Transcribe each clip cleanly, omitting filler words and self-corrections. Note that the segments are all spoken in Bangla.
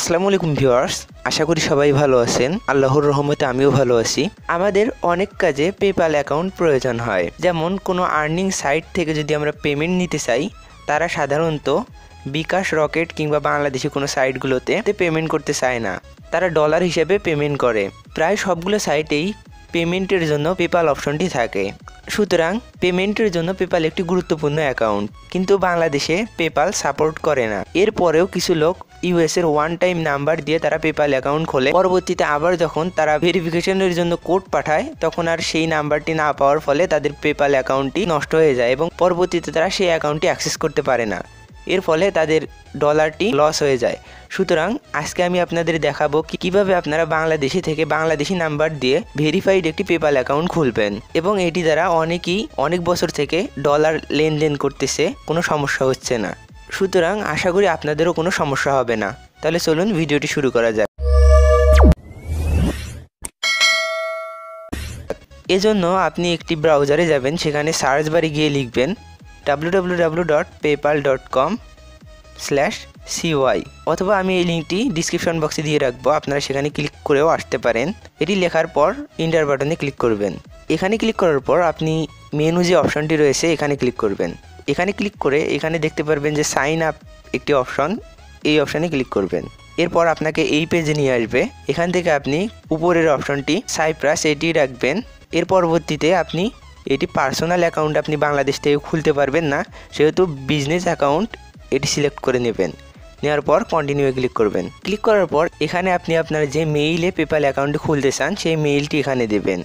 আসসালামু আলাইকুম ভিউয়ার্স, আশা করি সবাই ভালো আছেন। আল্লাহর রহমতে আমিও ভালো আছি। আমাদের অনেক কাজে পেপ্যাল অ্যাকাউন্ট প্রয়োজন হয়। যেমন কোনো আর্নিং সাইট থেকে যদি আমরা পেমেন্ট নিতে চাই, তারা সাধারণত বিকাশ, রকেট কিংবা বাংলাদেশি কোনো সাইটগুলোতে পেমেন্ট করতে চায় না, তারা ডলার হিসেবে পেমেন্ট করে। প্রায় সবগুলো সাইটেই পেমেন্টের জন্য পেপ্যাল অপশনটি থাকে। সুতরাং পেমেন্টের জন্য পেপ্যাল একটি গুরুত্বপূর্ণ অ্যাকাউন্ট, কিন্তু বাংলাদেশে পেপ্যাল সাপোর্ট করে না। এরপরেও কিছু লোক ইউএসের ওয়ান টাইম নাম্বার দিয়ে তারা পেপ্যাল অ্যাকাউন্ট খোলে। পরবর্তীতে আবার যখন তারা ভেরিফিকেশনের জন্য কোড পাঠায়, তখন আর সেই নাম্বারটি না পাওয়ার ফলে তাদের পেপ্যাল অ্যাকাউন্টটি নষ্ট হয়ে যায় এবং পরবর্তীতে তারা সেই অ্যাকাউন্টটি অ্যাক্সেস করতে পারে না। এর ফলে তাদের ডলারটি লস হয়ে যায়। সুতরাং আজকে আমি আপনাদের দেখাবো কিভাবে আপনারা বাংলাদেশি থেকে বাংলাদেশি নাম্বার দিয়ে ভেরিফাইড একটি পেপ্যাল অ্যাকাউন্ট খুলবেন, এবং এটি দ্বারা অনেকেই অনেক বছর থেকে ডলার লেনদেন করতেছে, কোনো সমস্যা হচ্ছে না। সুতরাং আশা করি আপনাদেরও কোনো সমস্যা হবে না। তাহলে চলুন ভিডিওটি শুরু করা যাক। এজন্য আপনি একটি ব্রাউজারে যাবেন, সেখানে সার্চ বারে গিয়ে লিখবেন www.paypal.com/cy, অথবা আমি এই লিঙ্কটি ডিসক্রিপশন বক্সে দিয়ে রাখবো, আপনারা সেখানে ক্লিক করেও আসতে পারেন। এটি লেখার পর ইন্টার বাটনে ক্লিক করবেন। এখানে ক্লিক করার পর আপনি মেনু যে অপশনটি রয়েছে এখানে ক্লিক করবেন। এখানে ক্লিক করে এখানে দেখতে পারবেন যে সাইন আপ একটি অপশন, এই অপশানে ক্লিক করবেন। এরপর আপনাকে এই পেজে নিয়ে আসবে। এখান থেকে আপনি উপরের অপশনটি সাইপ্রাস এটি রাখবেন। এর পরবর্তীতে আপনি এটি পার্সোনাল অ্যাকাউন্ট আপনি বাংলাদেশ থেকে খুলতে পারবেন না, সেহেতু বিজনেস অ্যাকাউন্ট এটি সিলেক্ট করে নেবেন। নেওয়ার পর কন্টিনিউ ক্লিক করবেন। ক্লিক করার পর এখানে আপনি আপনার যে মেইলে পেপ্যাল অ্যাকাউন্টটি খুলতে চান সেই মেইলটি এখানে দেবেন।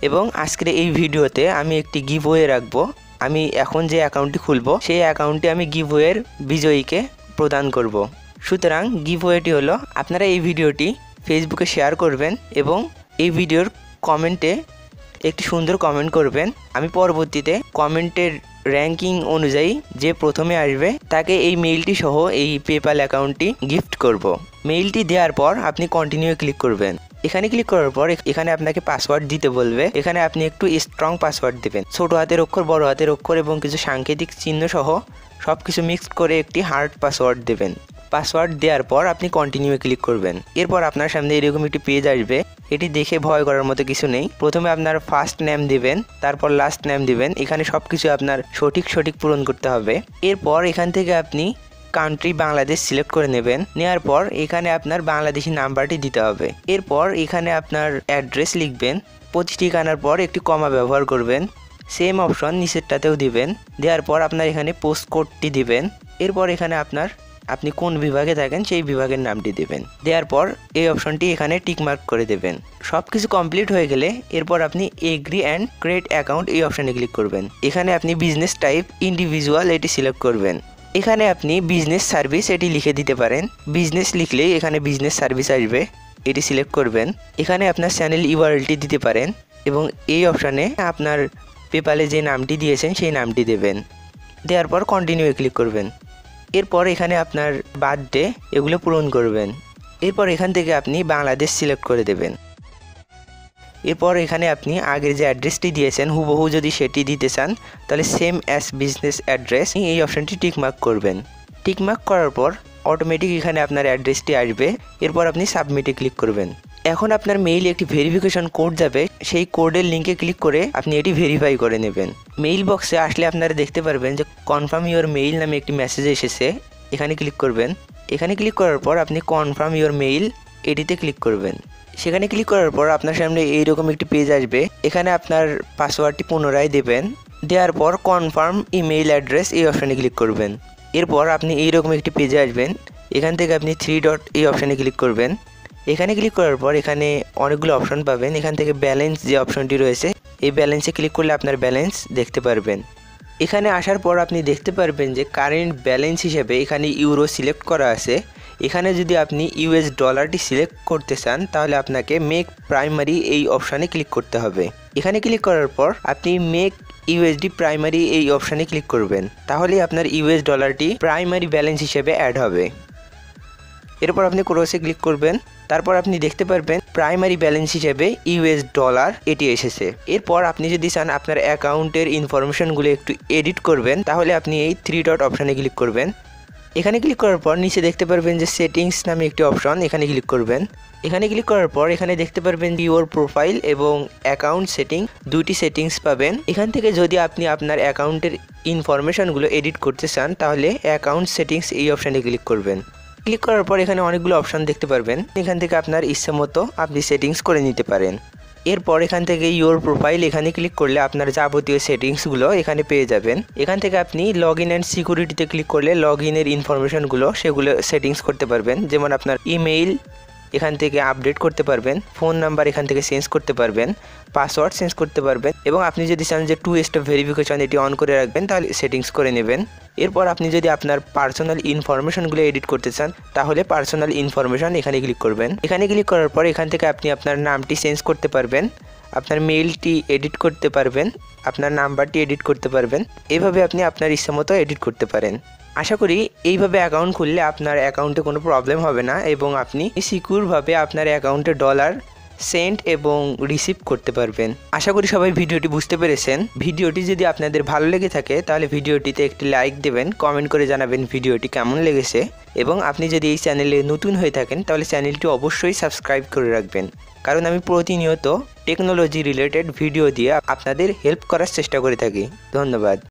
এবং আজকের এই ভিডিওতে আমি একটি গিভওয়ে রাখবো। আমি এখন যে অ্যাকাউন্টটি খুলবো সেই অ্যাকাউন্টটি আমি গিভওয়ের বিজয়ীকে প্রদান করব। সুতরাং গিভওয়েটি হলো, আপনারা এই ভিডিওটি ফেসবুকে শেয়ার করবেন এবং এই ভিডিওর কমেন্টে একটি সুন্দর কমেন্ট করবেন। আমি পরবর্তীতে কমেন্টের র্যাঙ্কিং অনুযায়ী যে প্রথমে আসবে তাকে এই মেইলটি সহ এই পেপ্যাল অ্যাকাউন্টটি গিফট করব। মেইলটি দেওয়ার পর আপনি কন্টিনিউ ক্লিক করবেন। এখানে ক্লিক করার পর এখানে আপনাকে পাসওয়ার্ড দিতে বলবে। এখানে আপনি একটু স্ট্রং পাসওয়ার্ড দেবেন। ছোট হাতের অক্ষর, বড় হাতের অক্ষর এবং কিছু সাংকেতিক চিহ্ন সহ সব কিছু মিক্সড করে একটি হার্ড পাসওয়ার্ড দেবেন। পাসওয়ার্ড দেওয়ার পর আপনি কন্টিনিউ ক্লিক করবেন। এরপর আপনার সামনে এরকম একটি পেজ আসবে। এটি দেখে ভয় করার মতো কিছু নেই। প্রথমে আপনার ফার্স্ট নেম দিবেন, তারপর লাস্ট নেম দিবেন। এখানে সব কিছু আপনার সঠিক পূরণ করতে হবে। এরপর এখান থেকে আপনি কান্ট্রি বাংলাদেশ সিলেক্ট করে নেবেন। নেওয়ার পর এখানে আপনার বাংলাদেশি নাম্বারটি দিতে হবে। এরপর এখানে আপনার অ্যাড্রেস লিখবেন। 25 ঠিকানার পর একটি কমা ব্যবহার করবেন। সেম অপশন নিচেরটাতেও দিবেন। দেওয়ার পর আপনার এখানে পোস্ট কোডটি দিবেন। এরপর এখানে আপনি কোন বিভাগে থাকেন সেই বিভাগের নামটি দেবেন। দেওয়ার পর এই অপশনটি এখানে টিকমার্ক করে দেবেন। সব কিছু কমপ্লিট হয়ে গেলে এরপর আপনি এগ্রি অ্যান্ড ক্রিয়েট অ্যাকাউন্ট এই অপশানে ক্লিক করবেন। এখানে আপনি বিজনেস টাইপ ইন্ডিভিজুয়াল এটি সিলেক্ট করবেন। এখানে আপনি বিজনেস সার্ভিস এটি লিখে দিতে পারেন। বিজনেস লিখলেই এখানে বিজনেস সার্ভিস আসবে, এটি সিলেক্ট করবেন। এখানে আপনার চ্যানেল ইউআরএলটি দিতে পারেন এবং এই অপশানে আপনার পেপ্যালে যে নামটি দিয়েছেন সেই নামটি দেবেন। দেওয়ার পর কন্টিনিউ ক্লিক করবেন। এরপর এখানে আপনার বার্থডে এগুলো পূরণ করবেন। এরপর এখান থেকে আপনি বাংলাদেশ সিলেক্ট করে দেবেন। এরপর এখানে আপনি আগের যে অ্যাড্রেসটি দিয়েছেন হুবহু যদি সেটি দিতে চান, তাহলে সেম অ্যাজ বিজনেস অ্যাড্রেস এই অপশানটি টিকমার্ক করবেন। টিকমার্ক করার পর অটোমেটিক এখানে আপনার অ্যাড্রেসটি আসবে। এরপর আপনি সাবমিটে ক্লিক করবেন। এখন আপনার মেইলে একটি ভেরিফিকেশন কোড যাবে, সেই কোডের লিঙ্কে ক্লিক করে আপনি এটি ভেরিফাই করে নেবেন। মেইল বক্সে আসলে আপনারা দেখতে পারবেন যে কনফার্ম ইউর মেইল নামে একটি মেসেজ এসেছে, এখানে ক্লিক করবেন। এখানে ক্লিক করার পর আপনি কনফার্ম ইউর মেইল এটিতে ক্লিক করবেন। সেখানে ক্লিক করার পর আপনার সামনে এইরকম একটি পেজ আসবে। এখানে আপনার পাসওয়ার্ডটি পুনরায় দেবেন। দেওয়ার পর কনফার্ম ইমেইল অ্যাড্রেস এই অপশানে ক্লিক করবেন। এরপর আপনি এইরকম একটি পেজে আসবেন। এখান থেকে আপনি 3 ডট এই অপশানে ক্লিক করবেন। এখানে ক্লিক করার পর এখানে অনেকগুলো অপশন পাবেন। এখান থেকে ব্যালেন্স যে অপশনটি রয়েছে এই ব্যালেন্সে ক্লিক করলে আপনার ব্যালেন্স দেখতে পারবেন। এখানে আসার পর আপনি দেখতে পারবেন যে কারেন্ট ব্যালেন্স হিসেবে এখানে ইউরো সিলেক্ট করা আছে। এখানে যদি আপনি ইউএস ডলারটি সিলেক্ট করতে চান তাহলে আপনাকে মেক প্রাইমারি এই অপশানে ক্লিক করতে হবে। এখানে ক্লিক করার পর আপনি মেক ইউএসডি প্রাইমারি এই অপশানে ক্লিক করবেন, তাহলে আপনার ইউএস ডলারটি প্রাইমারি ব্যালেন্স হিসেবে অ্যাড হবে। এরপর আপনি ক্রসে ক্লিক করবেন। তারপর আপনি দেখতে পারবেন প্রাইমারি ব্যালেন্স হিসেবে ইউএস ডলার এটি এসেছে। এরপর আপনি যদি চান আপনার অ্যাকাউন্টের ইনফরমেশনগুলো একটু এডিট করবেন, তাহলে আপনি এই 3 ডট অপশানে ক্লিক করবেন। এখানে ক্লিক করার পর নিচে দেখতে পারবেন যে সেটিংস নামে একটি অপশন, এখানে ক্লিক করবেন। এখানে ক্লিক করার পর এখানে দেখতে পারবেন ইওর প্রোফাইল এবং অ্যাকাউন্ট সেটিং, দুটি সেটিংস পাবেন। এখান থেকে যদি আপনি আপনার অ্যাকাউন্টের ইনফরমেশনগুলো এডিট করতে চান তাহলে অ্যাকাউন্ট সেটিংস এই অপশানে ক্লিক করবেন। ক্লিক করার পর এখানে অনেকগুলো অপশান দেখতে পারবেন, এখান থেকে আপনার ইচ্ছা মতো আপনি সেটিংস করে নিতে পারেন। এরপর এখান থেকে ইওর প্রোফাইল এখানে ক্লিক করলে আপনার যাবতীয় সেটিংসগুলো এখানে পেয়ে যাবেন। এখান থেকে আপনি লগ ইন অ্যান্ড সিকিউরিটিতে ক্লিক করলে লগ ইনের ইনফরমেশনগুলো সেগুলো সেটিংস করতে পারবেন, যেমন আপনার ইমেইল এখান থেকে আপডেট করতে পারবেন, ফোন নাম্বার এখান থেকে চেঞ্জ করতে পারবেন, পাসওয়ার্ড চেঞ্জ করতে পারবেন, এবং আপনি যদি চান যে 2 স্টেপ ভেরিফিকেশন এটি অন করে রাখবেন তাহলে সেটিংস করে নেবেন। এরপর আপনি যদি আপনার পার্সোনাল ইনফরমেশনগুলো এডিট করতে চান তাহলে পার্সোনাল ইনফরমেশন এখানে ক্লিক করবেন। এখানে ক্লিক করার পর এখান থেকে আপনি আপনার নামটি চেঞ্জ করতে পারবেন, আপনার মেইলটি এডিট করতে পারবেন, আপনার নাম্বারটি এডিট করতে পারবেন। এভাবে আপনি আপনার ইচ্ছা মতো এডিট করতে পারেন। আশা করি এইভাবে অ্যাকাউন্ট খুললে আপনার অ্যাকাউন্টে কোনো প্রবলেম হবে না এবং আপনি সিকিউরভাবে আপনার অ্যাকাউন্টে ডলার সেন্ড এবং রিসিভ করতে পারবেন। আশা করি সবাই ভিডিওটি বুঝতে পেরেছেন। ভিডিওটি যদি আপনাদের ভালো লেগে থাকে তাহলে ভিডিওটিতে একটি লাইক দেবেন, কমেন্ট করে জানাবেন ভিডিওটি কেমন লেগেছে, এবং আপনি যদি এই চ্যানেলে নতুন হয়ে থাকেন তাহলে চ্যানেলটি অবশ্যই সাবস্ক্রাইব করে রাখবেন, কারণ আমি প্রতিনিয়ত টেকনোলজি রিলেটেড ভিডিও দিয়ে আপনাদের হেল্প করার চেষ্টা করে থাকি। ধন্যবাদ।